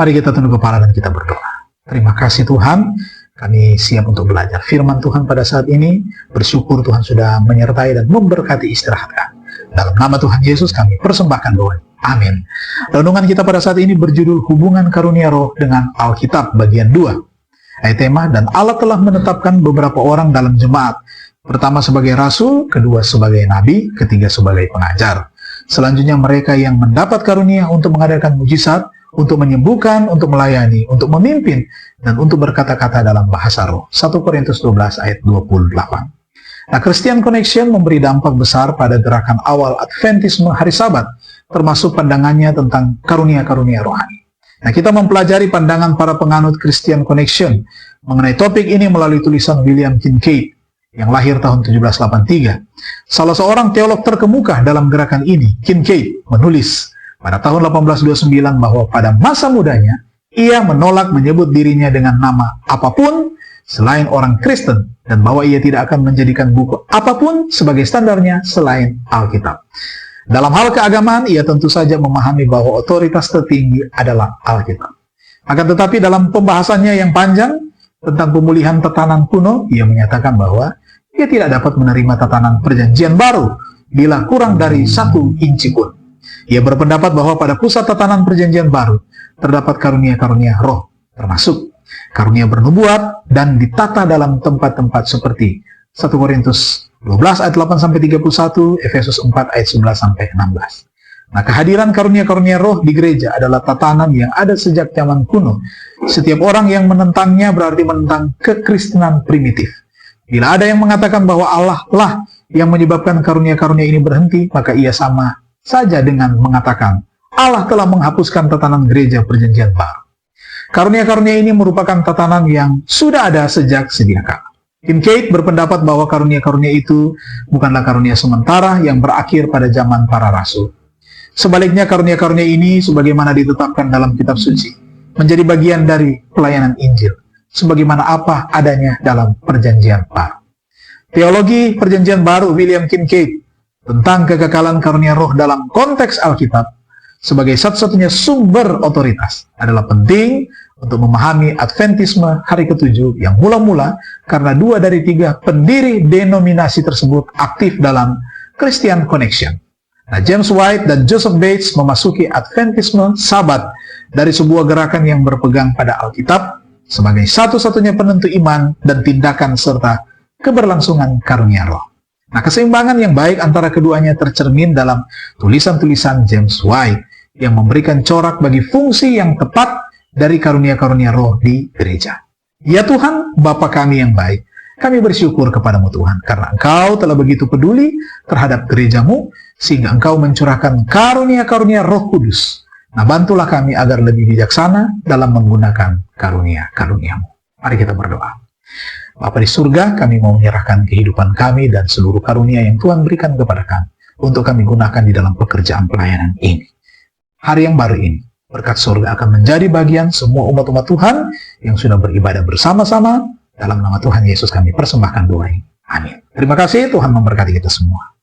Mari kita tunduk kepala dan kita berdoa. Terima kasih Tuhan, kami siap untuk belajar firman Tuhan pada saat ini. Bersyukur Tuhan sudah menyertai dan memberkati istirahat kami. Dalam nama Tuhan Yesus kami persembahkan doa. Amin. Renungan kita pada saat ini berjudul Hubungan Karunia Roh dengan Alkitab bagian 2. Ayat tema, dan Allah telah menetapkan beberapa orang dalam jemaat. Pertama sebagai rasul, kedua sebagai nabi, ketiga sebagai pengajar. Selanjutnya mereka yang mendapat karunia untuk mengadakan mujizat, untuk menyembuhkan, untuk melayani, untuk memimpin, dan untuk berkata-kata dalam bahasa roh. 1 Korintus 12 ayat 28. Nah, Christian Connection memberi dampak besar pada gerakan awal Adventisme hari Sabat, termasuk pandangannya tentang karunia-karunia rohani. Nah, kita mempelajari pandangan para penganut Christian Connection mengenai topik ini melalui tulisan William Kincaid, yang lahir tahun 1783. Salah seorang teolog terkemuka dalam gerakan ini, Kincaid, menulis pada tahun 1829 bahwa pada masa mudanya, ia menolak menyebut dirinya dengan nama apapun selain orang Kristen, dan bahwa ia tidak akan menjadikan buku apapun sebagai standarnya selain Alkitab. Dalam hal keagamaan, ia tentu saja memahami bahwa otoritas tertinggi adalah Alkitab. Akan tetapi dalam pembahasannya yang panjang tentang pemulihan tatanan kuno, ia menyatakan bahwa ia tidak dapat menerima tatanan perjanjian baru bila kurang dari 1 inci pun. Ia berpendapat bahwa pada pusat tatanan perjanjian baru terdapat karunia-karunia roh, termasuk karunia bernubuat dan ditata dalam tempat-tempat seperti 1 Korintus 12 ayat 8-31, Efesus 4 ayat 11-16. Nah, kehadiran karunia-karunia roh di gereja adalah tatanan yang ada sejak zaman kuno. Setiap orang yang menentangnya berarti menentang kekristenan primitif. Bila ada yang mengatakan bahwa Allah lah yang menyebabkan karunia-karunia ini berhenti, maka ia sama saja dengan mengatakan Allah telah menghapuskan tatanan gereja perjanjian baru. Karunia-karunia ini merupakan tatanan yang sudah ada sejak sedia kala. Kincaid berpendapat bahwa karunia-karunia itu bukanlah karunia sementara yang berakhir pada zaman para rasul. Sebaliknya, karunia-karunia ini sebagaimana ditetapkan dalam kitab suci menjadi bagian dari pelayanan Injil, sebagaimana apa adanya dalam perjanjian baru. Teologi perjanjian baru William Kincaid tentang kekekalan karunia roh dalam konteks Alkitab sebagai satu-satunya sumber otoritas adalah penting untuk memahami Adventisme hari ke-7 yang mula-mula karena 2 dari 3 pendiri denominasi tersebut aktif dalam Christian Connection. Nah, James White dan Joseph Bates memasuki Adventisme Sabat dari sebuah gerakan yang berpegang pada Alkitab sebagai satu-satunya penentu iman dan tindakan serta keberlangsungan karunia roh. Nah, keseimbangan yang baik antara keduanya tercermin dalam tulisan-tulisan James White yang memberikan corak bagi fungsi yang tepat dari karunia-karunia roh di gereja. Ya Tuhan, Bapa kami yang baik, kami bersyukur kepadamu Tuhan, karena Engkau telah begitu peduli terhadap gerejamu, sehingga Engkau mencurahkan karunia-karunia Roh Kudus. Nah, bantulah kami agar lebih bijaksana dalam menggunakan karunia-karuniamu. Mari kita berdoa. Bapa di surga, kami mau menyerahkan kehidupan kami dan seluruh karunia yang Tuhan berikan kepada kami untuk kami gunakan di dalam pekerjaan pelayanan ini. Hari yang baru ini, berkat surga akan menjadi bagian semua umat-umat Tuhan yang sudah beribadah bersama-sama. Dalam nama Tuhan Yesus kami persembahkan doa ini. Amin. Terima kasih, Tuhan memberkati kita semua.